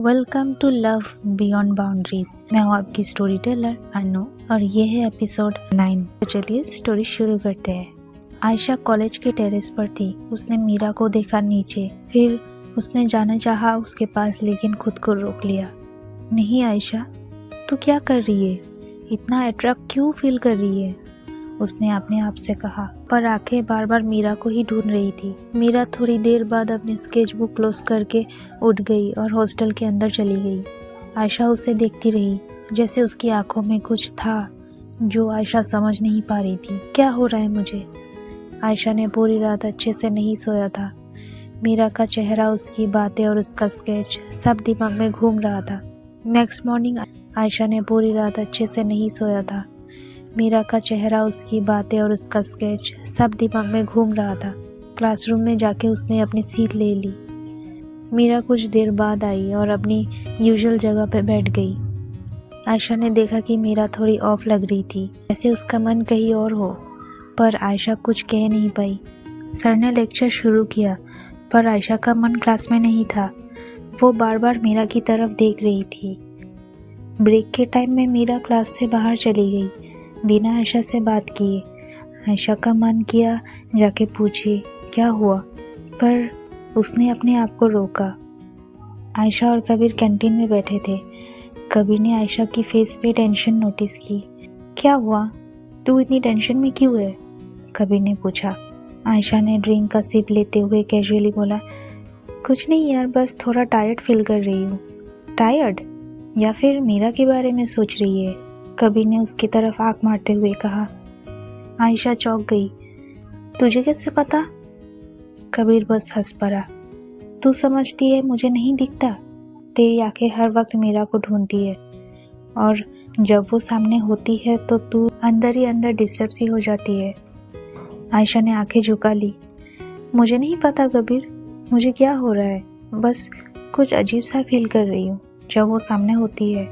Welcome to love beyond boundaries. मैं हूँ आपकी स्टोरी टेलर अनु और ये है एपिसोड 9। तो चलिए स्टोरी शुरू करते हैं। आयशा कॉलेज के टेरेस पर थी। उसने मीरा को देखा नीचे, फिर उसने जाना चाहा उसके पास, लेकिन खुद को रोक लिया। नहीं आयशा, तू क्या कर रही है? इतना अट्रैक्ट क्यों फील कर रही है? उसने अपने आप से कहा, पर आंखें बार बार मीरा को ही ढूंढ रही थी। मीरा थोड़ी देर बाद अपनी स्केच बुक क्लोज करके उठ गई और हॉस्टल के अंदर चली गई। आयशा उसे देखती रही, जैसे उसकी आंखों में कुछ था जो आयशा समझ नहीं पा रही थी। क्या हो रहा है मुझे? आयशा ने पूरी रात अच्छे से नहीं सोया था। मीरा का चेहरा, उसकी बातें और उसका स्केच सब दिमाग में घूम रहा था। नेक्स्ट मॉर्निंग आयशा ने पूरी रात अच्छे से नहीं सोया था। मीरा का चेहरा, उसकी बातें और उसका स्केच सब दिमाग में घूम रहा था। क्लासरूम में जाके उसने अपनी सीट ले ली। मीरा कुछ देर बाद आई और अपनी यूजुअल जगह पे बैठ गई। आयशा ने देखा कि मीरा थोड़ी ऑफ लग रही थी, जैसे उसका मन कहीं और हो, पर आयशा कुछ कह नहीं पाई। सर ने लेक्चर शुरू किया, पर आयशा का मन क्लास में नहीं था। वो बार बार मीरा की तरफ देख रही थी। ब्रेक के टाइम में मीरा क्लास से बाहर चली गई, बिना आयशा से बात किए। आयशा का मन किया जाके पूछे क्या हुआ, पर उसने अपने आप को रोका। आयशा और कबीर कैंटीन में बैठे थे। कबीर ने आयशा की फेस पे टेंशन नोटिस की। क्या हुआ, तू इतनी टेंशन में क्यों है? कबीर ने पूछा। आयशा ने ड्रिंक का सिप लेते हुए कैजुअली बोला, कुछ नहीं यार, बस थोड़ा टायर्ड फील कर रही हूँ। टायर्ड? या फिर मीरा के बारे में सोच रही है? कबीर ने उसकी तरफ आंख मारते हुए कहा। आयशा चौंक गई। तुझे कैसे पता? कबीर बस हंस पड़ा। तू समझती है मुझे नहीं दिखता? तेरी आंखें हर वक्त मीरा को ढूंढती है, और जब वो सामने होती है तो तू अंदर ही अंदर डिस्टर्ब सी हो जाती है। आयशा ने आंखें झुका ली। मुझे नहीं पता कबीर, मुझे क्या हो रहा है, बस कुछ अजीब सा फील कर रही हूँ जब वो सामने होती है।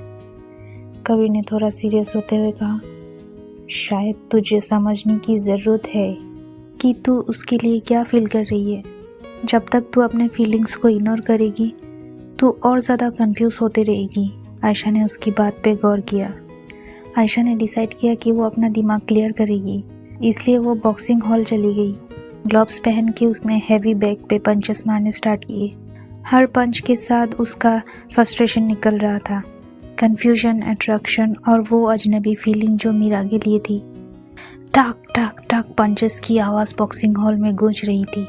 कबीर ने थोड़ा सीरियस होते हुए कहा, शायद तुझे समझने की ज़रूरत है कि तू उसके लिए क्या फील कर रही है। जब तक तू अपने फीलिंग्स को इग्नोर करेगी, तू और ज़्यादा कंफ्यूज होती रहेगी। आयशा ने उसकी बात पे गौर किया। आयशा ने डिसाइड किया कि वो अपना दिमाग क्लियर करेगी, इसलिए वो बॉक्सिंग हॉल चली गई। ग्लव्स पहन के उसने हैवी बैग पे पंचेस मारने स्टार्ट किए। हर पंच के साथ उसका फ्रस्ट्रेशन निकल रहा था, कंफ्यूजन, अट्रैक्शन और वो अजनबी फीलिंग जो मीरा के लिए थी। टक टक टक पंचेस की आवाज़ बॉक्सिंग हॉल में गूंज रही थी।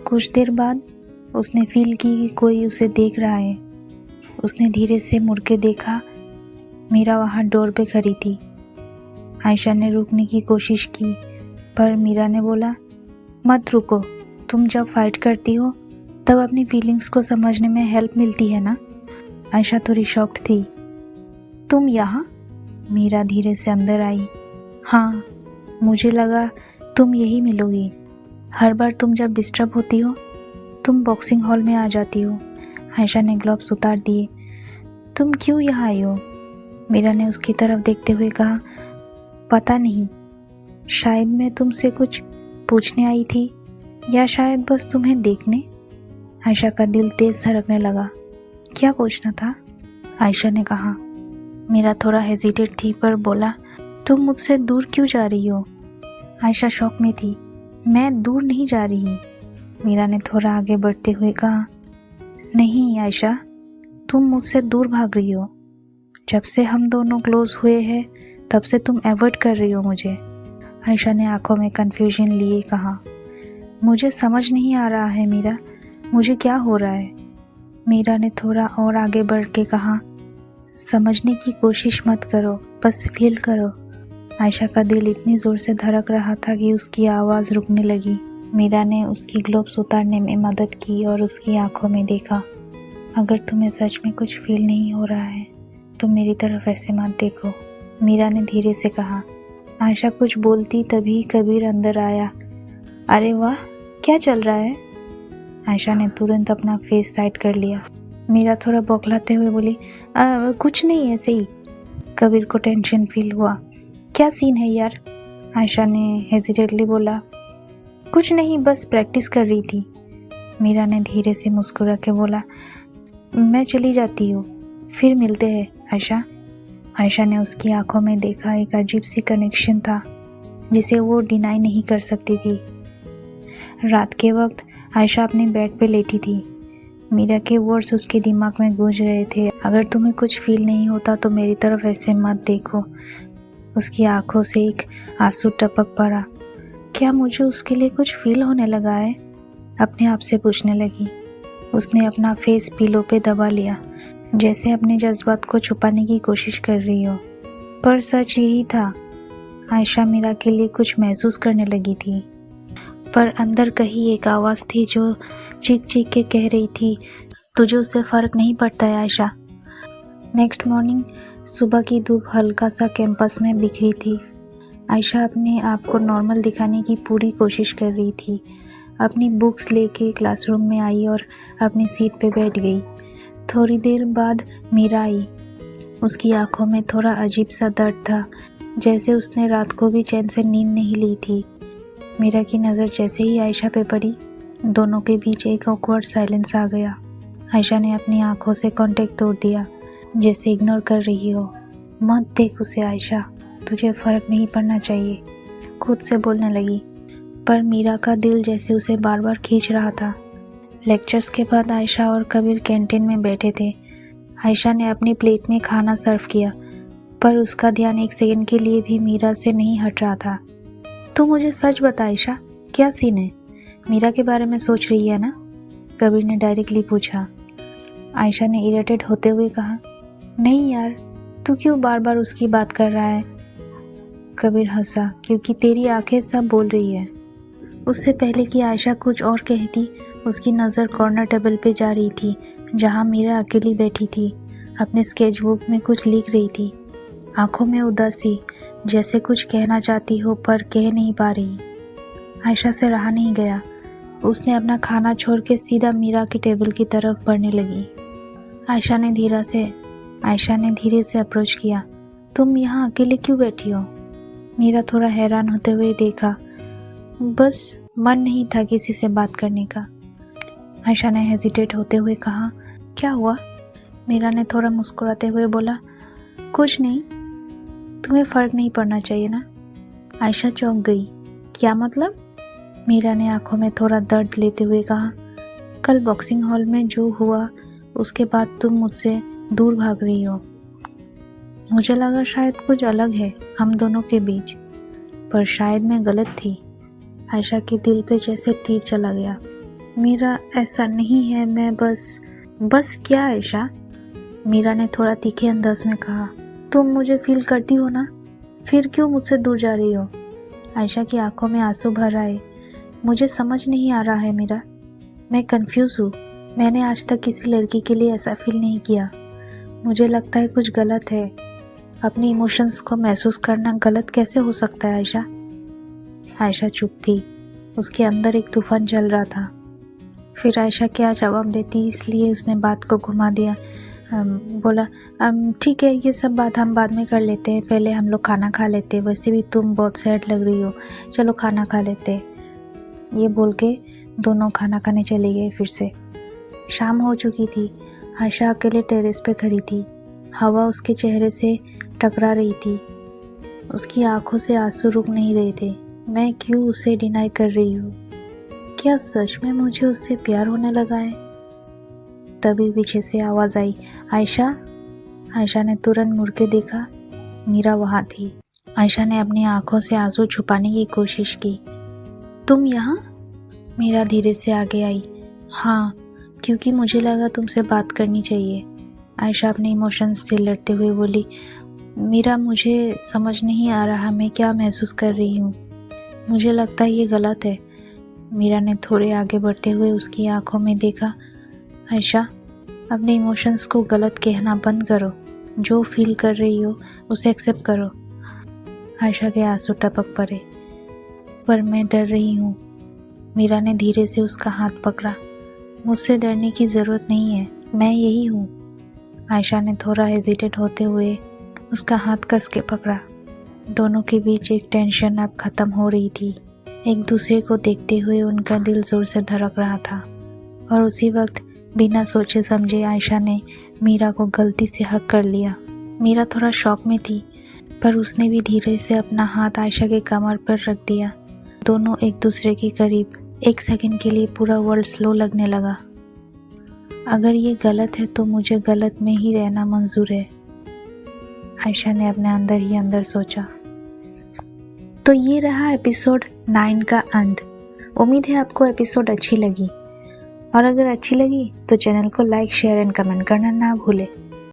कुछ देर बाद उसने फील की कि कोई उसे देख रहा है। उसने धीरे से मुड़ के देखा, मीरा वहाँ डोर पे खड़ी थी। आयशा ने रुकने की कोशिश की, पर मीरा ने बोला, मत रुको, तुम जब फाइट करती हो तब अपनी फीलिंग्स को समझने में हेल्प मिलती है ना। आयशा थोड़ी शॉक्ड थी। तुम यहाँ? मीरा धीरे से अंदर आई। हाँ, मुझे लगा तुम यही मिलोगी। हर बार तुम जब डिस्टर्ब होती हो, तुम बॉक्सिंग हॉल में आ जाती हो। आयशा ने ग्लव्स उतार दिए। तुम क्यों यहाँ आई हो? मीरा ने उसकी तरफ देखते हुए कहा, पता नहीं, शायद मैं तुमसे कुछ पूछने आई थी, या शायद बस तुम्हें देखने। आयशा का दिल तेज धड़कने लगा। क्या पूछना था? आयशा ने कहा। मीरा थोड़ा हेजिटेट थी, पर बोला, तुम मुझसे दूर क्यों जा रही हो? आयशा शॉक में थी। मैं दूर नहीं जा रही। मीरा ने थोड़ा आगे बढ़ते हुए कहा, नहीं आयशा, तुम मुझसे दूर भाग रही हो। जब से हम दोनों क्लोज हुए हैं तब से तुम अवॉइड कर रही हो मुझे। आयशा ने आंखों में कंफ्यूजन लिए कहा, मुझे समझ नहीं आ रहा है मीरा, मुझे क्या हो रहा है? मीरा ने थोड़ा और आगे बढ़ के कहा, समझने की कोशिश मत करो, बस फील करो। आयशा का दिल इतनी ज़ोर से धड़क रहा था कि उसकी आवाज़ रुकने लगी। मीरा ने उसकी ग्लोव्स उतारने में मदद की और उसकी आंखों में देखा। अगर तुम्हें सच में कुछ फील नहीं हो रहा है तो मेरी तरफ ऐसे मत देखो, मीरा ने धीरे से कहा। आयशा कुछ बोलती तभी कबीर अंदर आया। अरे वाह, क्या चल रहा है? आयशा ने तुरंत अपना फेस साइड कर लिया। मीरा थोड़ा बौखलाते हुए बोली, कुछ नहीं, ऐसे ही। कबीर को टेंशन फील हुआ। क्या सीन है यार? आयशा ने हेजिटेटली बोला। कुछ नहीं, बस प्रैक्टिस कर रही थी। मीरा ने धीरे से मुस्कुरा के बोला, मैं चली जाती हूँ, फिर मिलते हैं आयशा। आयशा ने उसकी आंखों में देखा एक अजीब सी कनेक्शन था जिसे वो डिनाई नहीं कर सकती थी। रात के वक्त आयशा अपने बेड पे लेटी थी। मीरा के वर्ड्स उसके दिमाग में गूंज रहे थे, अगर तुम्हें कुछ फील नहीं होता तो मेरी तरफ ऐसे मत देखो। उसकी आंखों से एक आंसू टपक पड़ा। क्या मुझे उसके लिए कुछ फील होने लगा है? अपने आप से पूछने लगी। उसने अपना फेस पिलो पे दबा लिया, जैसे अपने जज्बात को छुपाने की कोशिश कर रही हो। पर सच यही था, आयशा मीरा के लिए कुछ महसूस करने लगी थी। पर अंदर कहीं एक आवाज़ थी जो चीख चीख के कह रही थी, तुझे उससे फ़र्क नहीं पड़ता है आयशा। नेक्स्ट मॉर्निंग सुबह की धूप हल्का सा कैंपस में बिखरी थी। आयशा अपने आप को नॉर्मल दिखाने की पूरी कोशिश कर रही थी। अपनी बुक्स लेके क्लासरूम में आई और अपनी सीट पे बैठ गई। थोड़ी देर बाद मीरा आई। उसकी आंखों में थोड़ा अजीब सा दर्द था, जैसे उसने रात को भी चैन से नींद नहीं ली थी। मीरा की नज़र जैसे ही आयशा पे पड़ी, दोनों के बीच एक ऑकवर्ड साइलेंस आ गया। आयशा ने अपनी आंखों से कांटेक्ट तोड़ दिया, जैसे इग्नोर कर रही हो। मत देख उसे आयशा, तुझे फ़र्क नहीं पड़ना चाहिए, खुद से बोलने लगी। पर मीरा का दिल जैसे उसे बार बार खींच रहा था। लेक्चर्स के बाद आयशा और कबीर कैंटीन में बैठे थे। आयशा ने अपनी प्लेट में खाना सर्व किया, पर उसका ध्यान एक सेकंड के लिए भी मीरा से नहीं हट रहा था। तू मुझे सच बता आयशा, क्या सीन है? मीरा के बारे में सोच रही है ना? कबीर ने डायरेक्टली पूछा। आयशा ने इरिटेट होते हुए कहा, नहीं यार, तू क्यों बार बार उसकी बात कर रहा है? कबीर हंसा, क्योंकि तेरी आंखें सब बोल रही है। उससे पहले कि आयशा कुछ और कहती, उसकी नज़र कॉर्नर टेबल पे जा रही थी, जहाँ मीरा अकेली बैठी थी, अपने स्केच बुक में कुछ लिख रही थी। आंखों में उदासी, जैसे कुछ कहना चाहती हो पर कह नहीं पा रही। आयशा से रहा नहीं गया। उसने अपना खाना छोड़ के सीधा मीरा की टेबल की तरफ बढ़ने लगी। आयशा ने धीरे से अप्रोच किया। तुम यहाँ अकेले क्यों बैठी हो? मीरा थोड़ा हैरान होते हुए देखा। बस मन नहीं था किसी से बात करने का। आयशा ने हेजिटेट होते हुए कहा, क्या हुआ? मीरा ने थोड़ा मुस्कुराते हुए बोला, कुछ नहीं, तुम्हें फ़र्क नहीं पड़ना चाहिए ना। आयशा चौंक गई। क्या मतलब? मीरा ने आंखों में थोड़ा दर्द लेते हुए कहा, कल बॉक्सिंग हॉल में जो हुआ उसके बाद तुम मुझसे दूर भाग रही हो। मुझे लगा शायद कुछ अलग है हम दोनों के बीच, पर शायद मैं गलत थी। आयशा के दिल पे जैसे तीर चला गया। मीरा, ऐसा नहीं है, मैं बस क्या आयशा? मीरा ने थोड़ा तीखे अंदाज में कहा, तुम मुझे फील करती हो ना, फिर क्यों मुझसे दूर जा रही हो? आयशा की आंखों में आंसू भर आए। मुझे समझ नहीं आ रहा है मीरा, मैं कंफ्यूज हूँ। मैंने आज तक किसी लड़की के लिए ऐसा फील नहीं किया। मुझे लगता है कुछ गलत है। अपनी इमोशंस को महसूस करना गलत कैसे हो सकता है आयशा? आयशा चुप थी। उसके अंदर एक तूफान चल रहा था। फिर आयशा क्या जवाब देती, इसलिए उसने बात को घुमा दिया। बोला, ठीक है, ये सब बात हम बाद में कर लेते हैं, पहले हम लोग खाना खा लेते हैं। वैसे भी तुम बहुत सैड लग रही हो, चलो खाना खा लेते हैं। ये बोल के दोनों खाना खाने चले गए। फिर से शाम हो चुकी थी। आयशा अकेले टेरेस पे खड़ी थी। हवा उसके चेहरे से टकरा रही थी। उसकी आंखों से आंसू रुक नहीं रहे थे। मैं क्यों उसे डिनाई कर रही हूँ? क्या सच में मुझे उससे प्यार होने लगा है? तभी पीछे से आवाज़ आई, आयशा। आयशा ने तुरंत मुड़ के देखा, मीरा वहाँ थी। आयशा ने अपनी आंखों से आंसू छुपाने की कोशिश की। तुम यहाँ? मीरा धीरे से आगे आई। हाँ, क्योंकि मुझे लगा तुमसे बात करनी चाहिए। आयशा अपने इमोशंस से लड़ते हुए बोली, मीरा, मुझे समझ नहीं आ रहा मैं क्या महसूस कर रही हूँ। मुझे लगता है ये गलत है। मीरा ने थोड़े आगे बढ़ते हुए उसकी आंखों में देखा। आयशा, अपने इमोशंस को गलत कहना बंद करो। जो फील कर रही हो उसे एक्सेप्ट करो। आयशा के आंसू टपक पड़े। पर मैं डर रही हूँ। मीरा ने धीरे से उसका हाथ पकड़ा। मुझसे डरने की ज़रूरत नहीं है, मैं यही हूँ। आयशा ने थोड़ा हेजिटेट होते हुए उसका हाथ कस के पकड़ा। दोनों के बीच एक टेंशन अब ख़त्म हो रही थी। एक दूसरे को देखते हुए उनका दिल ज़ोर से धड़क रहा था। और उसी वक्त बिना सोचे समझे आयशा ने मीरा को गलती से हक कर लिया। मीरा थोड़ा शॉक में थी, पर उसने भी धीरे से अपना हाथ आयशा के कमर पर रख दिया। दोनों एक दूसरे के करीब। एक सेकंड के लिए पूरा वर्ल्ड स्लो लगने लगा। अगर ये गलत है तो मुझे गलत में ही रहना मंजूर है, आयशा ने अपने अंदर ही अंदर सोचा। तो ये रहा एपिसोड 9 का अंत। उम्मीद है आपको एपिसोड अच्छी लगी, और अगर अच्छी लगी तो चैनल को लाइक, शेयर एंड कमेंट करना ना भूलें।